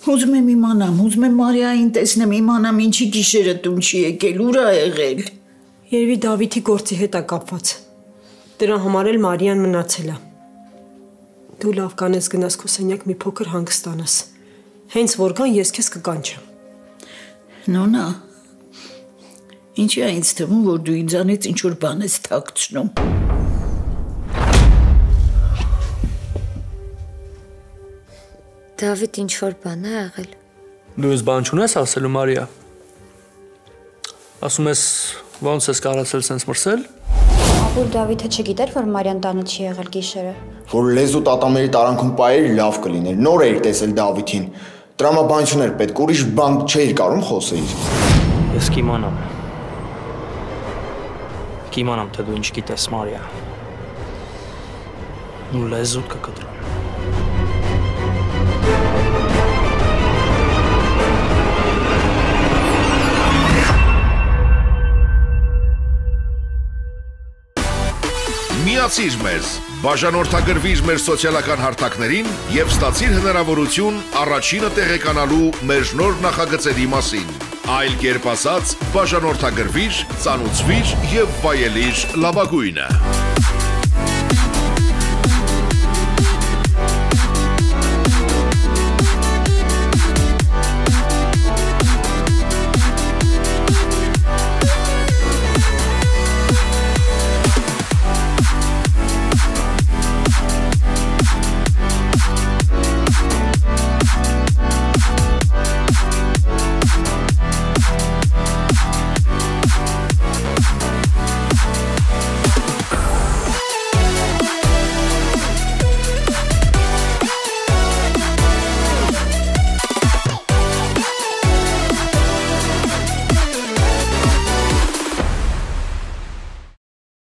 Ուզում եմ իմանամ, ուզում եմ Մարիային տեսնեմ, իմանամ ինչի գիշերը տուն չի եկել, ուր ա եղել։ Երևի Դավիթի գործի հետ է կապված։ Դրա համար էլ Մարիան մնացել է։ Դու լավ կանես գնաս քո սենյակ մի փոքր հանգստանաս։ Հենց որ գան ես քեզ կկանչեմ։ Նոնա, ինչի է ինձ թվում, որ դու ինձանից ինչ-որ բան ես թաքցնում։ Դավիթ ինչ-որ բան է եղել։ Դու ես բան չունես ասելու, Մարիա։ Ասում ես, ոնց ես կարացել սենց մրսել։ Ապուր Դավիթը չգիտեր, որ Մարիան տանը չի եղել գիշերը։ Որ լեզու տատամերի տարանքում պայեր լավ կլիներ, նոր էիր տեսել Դավիթին։ Տրամաբանություն էր պետք, ուրիշ բան չէիր կարում խոսեիր։ Ես կիմանամ, թե դու ինչ գիտես, Մարիա։ Ու լեզուդ կկտրեմ։ Միացիր մեզ, բաժանորդագրվիր մեր սոցիալական հարթակներին և ստացիր հնարավորություն առաջինը տեղեկանալու մեր նոր նախագծերի մասին։ Այլ կերպ ասած, բաժանորդագրվիր, ծանուցվիր և վայելիր լավագույնը։